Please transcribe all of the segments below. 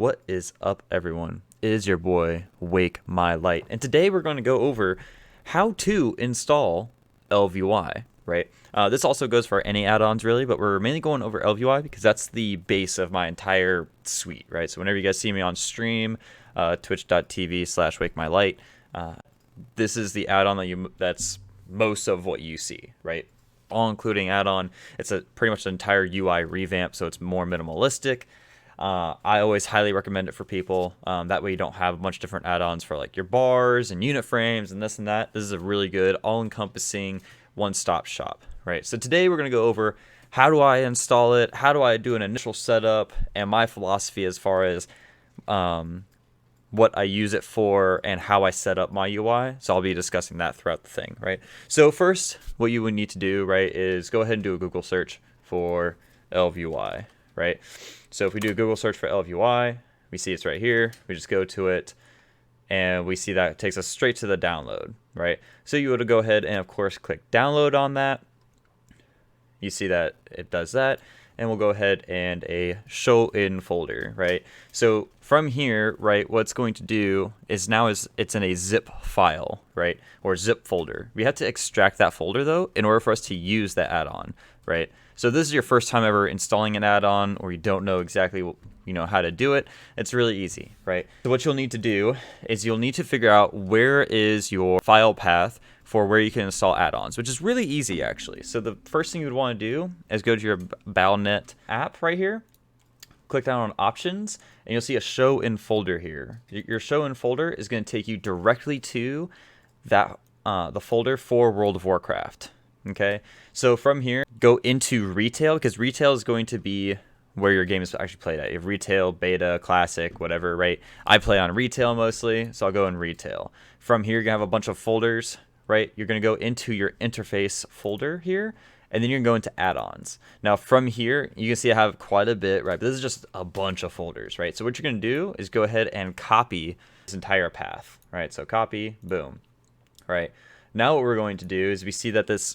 What is up, everyone? It is your boy, Wake My Light. And today we're going to go over how to install ElvUi, right? This also goes for any add-ons, really, but we're mainly going over ElvUi because that's the base of my entire suite, right? So whenever you guys see me on stream, twitch.tv/WakeMyLight, this is the add-on that's most of what you see, right? All including add-on. It's pretty much an entire UI revamp, so it's more minimalistic. I always highly recommend it for people. That way you don't have a bunch of different add-ons for like your bars and unit frames and this and that. This is a really good all-encompassing one-stop shop, right? So today we're going to go over how do I install it, how do I do an initial setup, and my philosophy as far as what I use it for and how I set up my UI. So I'll be discussing that throughout the thing, right? So first, what you would need to do, right, is go ahead and do a Google search for ElvUi, right? So if we do a Google search for ElvUi, we see it's right here. We just go to it, and we see that it takes us straight to the download, right? So you would go ahead and, of course, click download on that. You see that it does that, and we'll go ahead and a show in folder, right? So from here, right, what's going to do is it's in a zip file, right, or zip folder. We have to extract that folder, though, in order for us to use that add-on, right? So this is your first time ever installing an add-on, or you don't know exactly how to do it. It's really easy, right? So what you'll need to do is you'll need to figure out where is your file path for where you can install add-ons, which is really easy, actually. So the first thing you would want to do is go to your Battle.net app right here, click down on options, and you'll see a show in folder here. Your show in folder is going to take you directly to that the folder for World of Warcraft. Okay, so from here, go into retail, because retail is going to be where your game is actually played at. You have retail, beta, classic, whatever, right? I play on retail mostly, so I'll go in retail. From here, you're going to have a bunch of folders, right? You're going to go into your interface folder here, and then you're going to go into add-ons. Now, from here, you can see I have quite a bit, right? But this is just a bunch of folders, right? So what you're going to do is go ahead and copy this entire path, right? So copy, boom, right? Now what we're going to do is we see this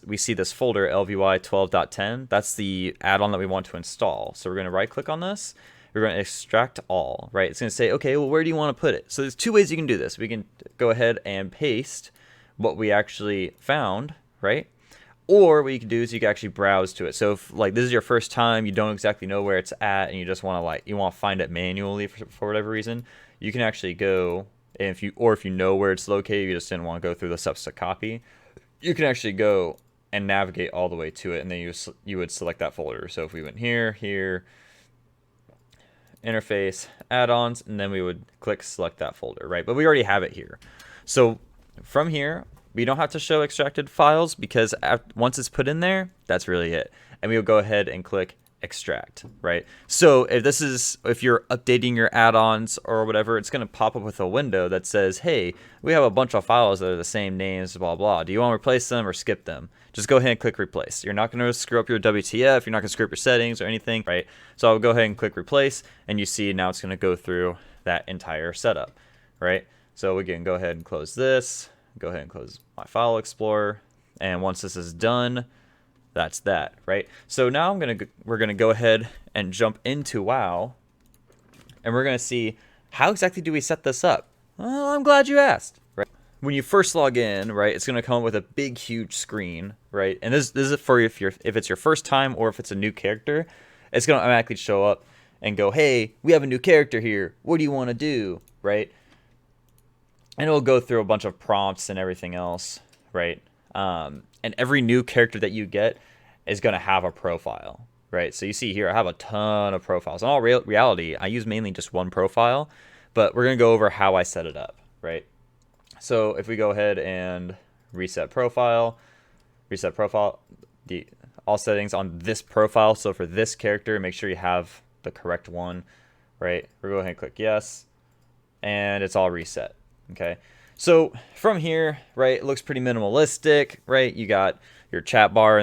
folder ElvUi 12.10. That's the add-on that we want to install. So we're going to right click on this. We're going to extract all, right? It's going to say, okay, well, where do you want to put it? So there's two ways you can do this. We can go ahead and paste what we actually found, right? Or what you can do is you can actually browse to it. So if like this is your first time, you don't exactly know where it's at, and you just want to find it manually for whatever reason, you can actually go. And if you know where it's located, you just didn't want to go through the steps to copy, you can actually go and navigate all the way to it, and then you would select that folder. So if we went here, interface, add-ons, and then we would click select that folder, right? But we already have it here. So from here, we don't have to show extracted files because once it's put in there, that's really it. And we will go ahead and click extract, right? So if you're updating your add-ons or whatever, it's going to pop up with a window that says, hey, we have a bunch of files that are the same names, blah, blah. Do you want to replace them or skip them? Just go ahead and click replace. You're not going to screw up your WTF. You're not going to screw up your settings or anything, right? So I'll go ahead and click replace, and you see now it's going to go through that entire setup, right? So we can go ahead and close this, go ahead and close my file explorer. And once this is done, that's that, right? So now we're gonna go ahead and jump into WoW, and we're gonna see how exactly do we set this up. Well, I'm glad you asked, right? When you first log in, right, it's gonna come up with a big, huge screen, right? And this is for if it's your first time or if it's a new character, it's gonna automatically show up and go, hey, we have a new character here. What do you want to do, right? And it'll go through a bunch of prompts and everything else, right? And every new character that you get is going to have a profile, right? So you see here, I have a ton of profiles. In all reality, I use mainly just one profile, but we're going to go over how I set it up, right? So if we go ahead and reset profile, all settings on this profile. So for this character, make sure you have the correct one, right? We'll go ahead and click yes, and it's all reset, okay? So from here, right, it looks pretty minimalistic, right? You got your chat bar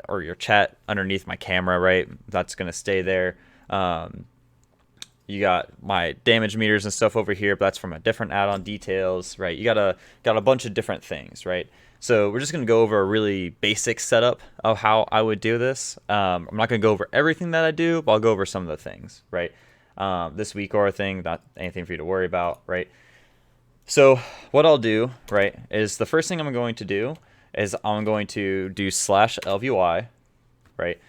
or your chat underneath my camera, right? That's going to stay there. You got my damage meters and stuff over here, but that's from a different add-on details, right? You got a bunch of different things, right? So we're just going to go over a really basic setup of how I would do this. I'm not going to go over everything that I do, but I'll go over some of the things, right? this week or thing, not anything for you to worry about, right? So what I'll do, right, is the first thing I'm going to do is I'm going to do /ElvUi, right?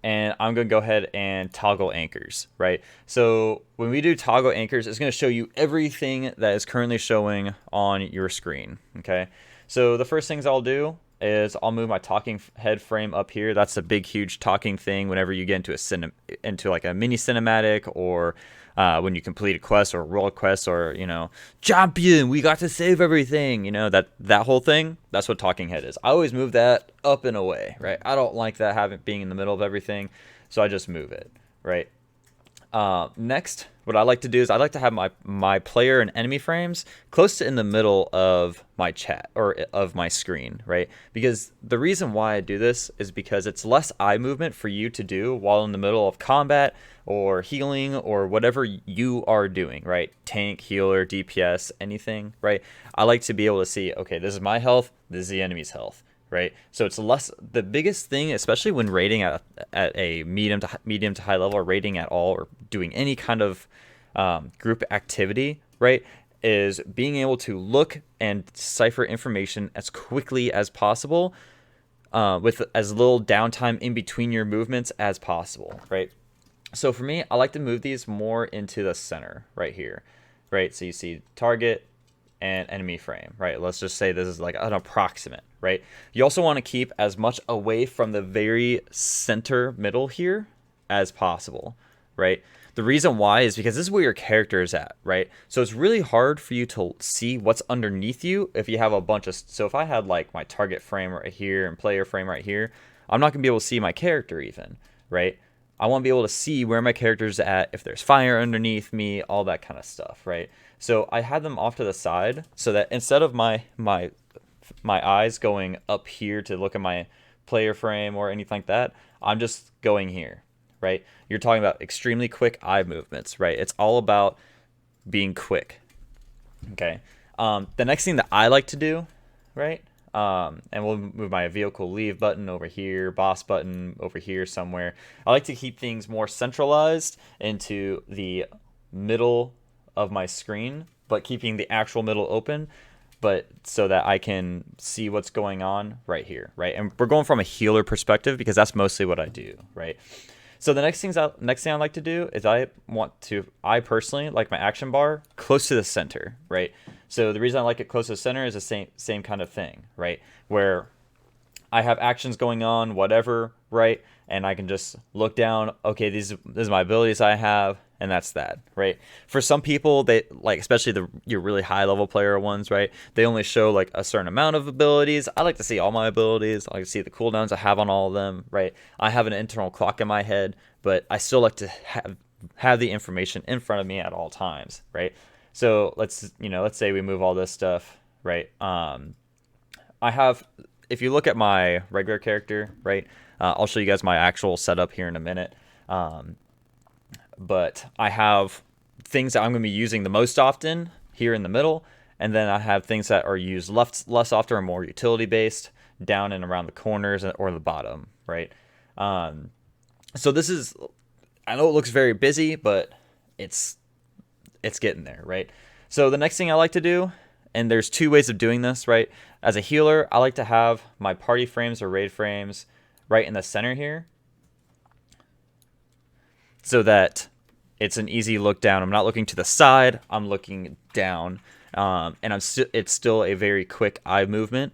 And I'm going to go ahead and toggle anchors, right? So when we do toggle anchors, it's going to show you everything that is currently showing on your screen, okay? So the first things I'll do is I'll move my talking head frame up here. That's a big, huge talking thing whenever you get into like a mini cinematic, or when you complete a quest or a world quest, or, you know, champion, we got to save everything, you know, that whole thing. That's what talking head is. I always move that up and away, right? I don't like that having being in the middle of everything, so I just move it, right? Next, what I like to do is I like to have my player and enemy frames close to in the middle of my chat, or of my screen, right? Because the reason why I do this is because it's less eye movement for you to do while in the middle of combat or healing or whatever you are doing, right? Tank, healer, DPS, anything, right? I like to be able to see, okay, this is my health, this is the enemy's health, right? So it's less, the biggest thing, especially when raiding at a medium to high level, or raiding at all, or doing any kind of group activity, right, is being able to look and decipher information as quickly as possible, with as little downtime in between your movements as possible, right? So for me, I like to move these more into the center right here, right? So you see target and enemy frame, right? Let's just say this is like an approximate, right? You also want to keep as much away from the very center middle here as possible, right? The reason why is because this is where your character is at, right? So it's really hard for you to see what's underneath you if you have a bunch of... So if I had like my target frame right here and player frame right here, I'm not going to be able to see my character even, right? I want to be able to see where my character's at, if there's fire underneath me, all that kind of stuff, right? So I had them off to the side so that instead of my eyes going up here to look at my player frame or anything like that, I'm just going here, right? You're talking about extremely quick eye movements, right? It's all about being quick, okay? The next thing that I like to do, right? And we'll move my vehicle leave button over here, boss button over here somewhere. I like to keep things more centralized into the middle of my screen, but keeping the actual middle open, but so that I can see what's going on right here, right? And we're going from a healer perspective because that's mostly what I do, right? So the next thing I like to do is I personally like my action bar close to the center, right? So the reason I like it close to the center is the same kind of thing, right? Where I have actions going on, whatever, right? And I can just look down, okay, this is my abilities I have, and that's that, right? For some people, they like, especially your really high level player ones, right? They only show like a certain amount of abilities. I like to see all my abilities. I like to see the cooldowns I have on all of them, right? I have an internal clock in my head, but I still like to have the information in front of me at all times, right? So let's say we move all this stuff, right? If you look at my regular character, right? I'll show you guys my actual setup here in a minute. But I have things that I'm going to be using the most often here in the middle, and then I have things that are used less often or more utility based down and around the corners or the bottom, right? So this is, I know it looks very busy, but it's getting there, right? So the next thing I like to do, and there's two ways of doing this, right? As a healer, I like to have my party frames or raid frames right in the center here, so that it's an easy look down. I'm not looking to the side, I'm looking down, and it's still a very quick eye movement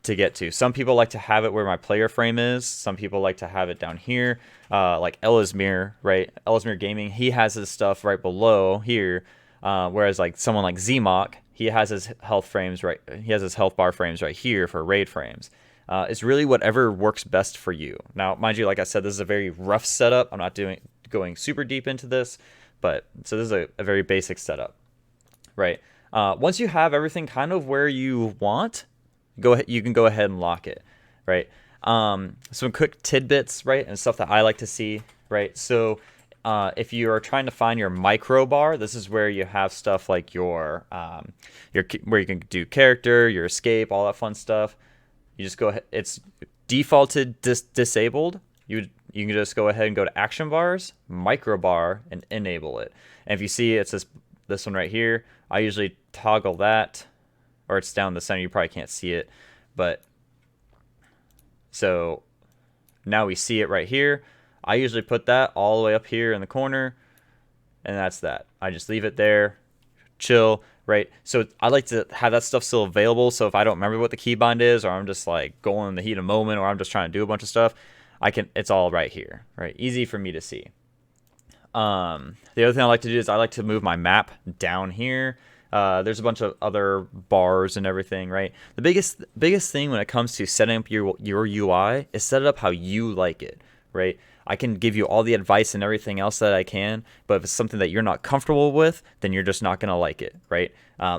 to get to. Some people like to have it where my player frame is. Some people like to have it down here, like Elizmir, right? Elizmir Gaming, he has his stuff right below here, whereas like someone like Zmok, he has his health frames right. He has his health bar frames right here for raid frames. It's really whatever works best for you. Now, mind you, like I said, this is a very rough setup. I'm not going super deep into this, but so this is a very basic setup, right? Once you have everything kind of where you want, you can go ahead and lock it, right? Some quick tidbits, right, and stuff that I like to see, right? So if you are trying to find your micro bar, this is where you have stuff like your where you can do character, your escape, all that fun stuff. You just go ahead. It's defaulted disabled. You would you can just go ahead and go to action bars, micro bar, and enable it. And if you see it's this one right here, I usually toggle that, or it's down the center. You probably can't see it, but so now we see it right here. I usually put that all the way up here in the corner, and that's that. I just leave it there, chill, right? So I like to have that stuff still available, so if I don't remember what the keybind is, or I'm just like going in the heat of the moment, or I'm just trying to do a bunch of stuff, it's all right here, right? Easy for me to see. The other thing I like to do is I like to move my map down here. There's a bunch of other bars and everything, right? The biggest thing when it comes to setting up your UI is set it up how you like it, right? I can give you all the advice and everything else that I can, but if it's something that you're not comfortable with, then you're just not gonna like it, right?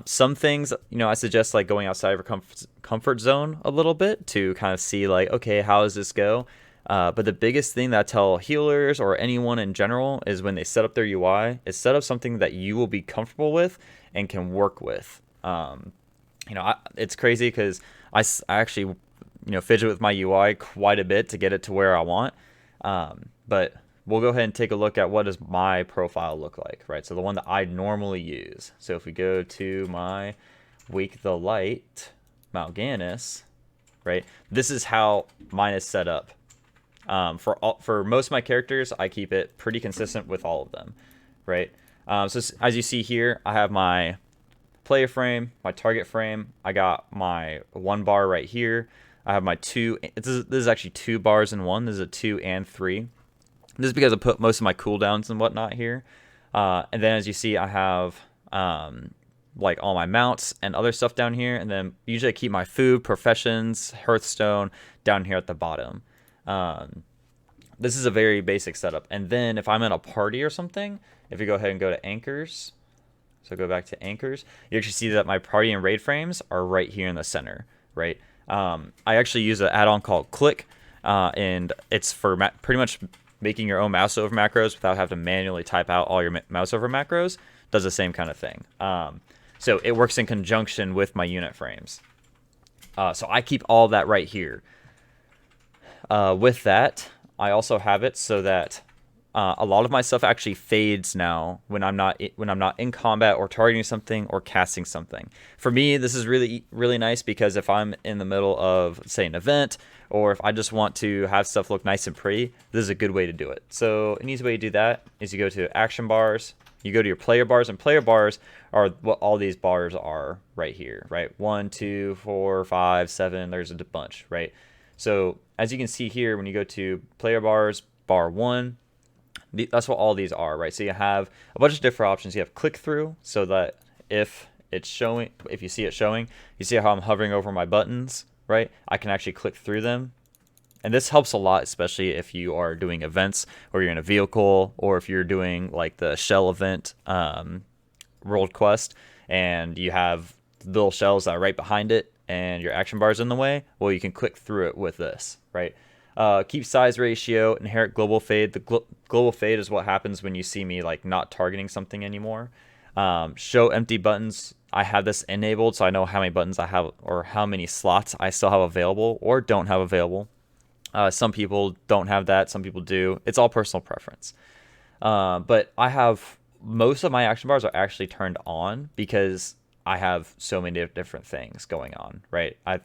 Some things, I suggest like going outside of your comfort zone a little bit to kind of see like, okay, how does this go? But the biggest thing that I tell healers or anyone in general is when they set up their UI, is set up something that you will be comfortable with and can work with. It's crazy because I actually, fidget with my UI quite a bit to get it to where I want. But we'll go ahead and take a look at what does my profile look like, right? So the one that I normally use. So if we go to my Wake the Light Mal'Ganis, right? This is how mine is set up. For most of my characters, I keep it pretty consistent with all of them, right? So as you see here, I have my player frame, my target frame. I got my one bar right here. I have my two. This is actually 2 bars in one. This is a 2 and 3. This is because I put most of my cooldowns and whatnot here. And then as you see, I have like all my mounts and other stuff down here. And then usually I keep my food, professions, Hearthstone down here at the bottom. This is a very basic setup. And then if I'm in a party or something, if you go ahead and go to anchors, so go back to anchors, you actually see that my party and raid frames are right here in the center, right? I actually use an add-on called Click, and it's for pretty much making your own mouse over macros without having to manually type out all your mouse over macros. Does the same kind of thing. So it works in conjunction with my unit frames. So I keep all that right here. With that, I also have it so that a lot of my stuff actually fades now when I'm not in combat or targeting something or casting something. For me, this is really nice because if I'm in the middle of, say, an event, or if I just want to have stuff look nice and pretty, this is a good way to do it. So an easy way to do that is you go to action bars, you go to your player bars, and player bars are what all these bars are right here, right? 1, 2, 4, 5, 7. There's a bunch, right? So as you can see here, when you go to player bars, bar 1, that's what all these are, right? So you have a bunch of different options. You have click through, so that if it's showing, if you see it showing, you see how I'm hovering over my buttons, right? I can actually click through them. And this helps a lot, especially if you are doing events or you're in a vehicle, or if you're doing like the shell event world quest and you have little shells that are right behind it and your action bar is in the way. Well, you can click through it with this, right? Keep size ratio, inherit global fade. The global fade is what happens when you see me like not targeting something anymore. Show empty buttons. I have this enabled so I know how many buttons I have or how many slots I still have available or don't have available. Some people don't have that. Some people do. It's all personal preference. But I have most of my action bars are actually turned on because I have so many different things going on, right? I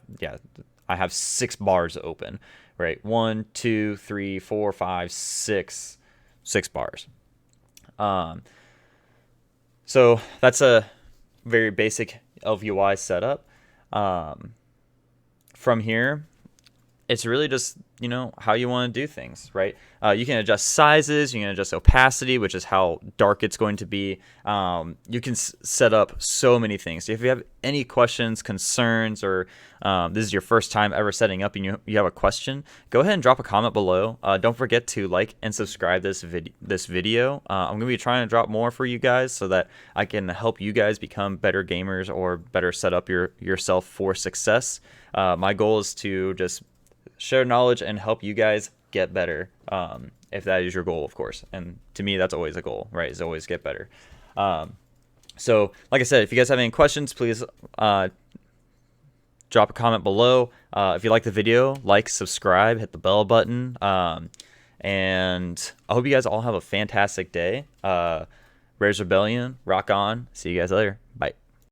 have 6 bars open, right? 1, 2, 3, 4, 5, 6 bars. So that's a very basic ElvUi setup. From here, it's really just, how you want to do things, right? You can adjust sizes, you can adjust opacity, which is how dark it's going to be. You can set up so many things. If you have any questions, concerns, or this is your first time ever setting up and you have a question, go ahead and drop a comment below. Don't forget to like and subscribe this video. I'm going to be trying to drop more for you guys so that I can help you guys become better gamers or better set up yourself for success. My goal is to just share knowledge and help you guys get better, if that is your goal, of course. And to me, that's always a goal, right? Is always get better. So like I said, if you guys have any questions, please drop a comment below. If you like the video, like, subscribe, hit the bell button. And I hope you guys all have a fantastic day. Rares Rebellion, rock on. See you guys later.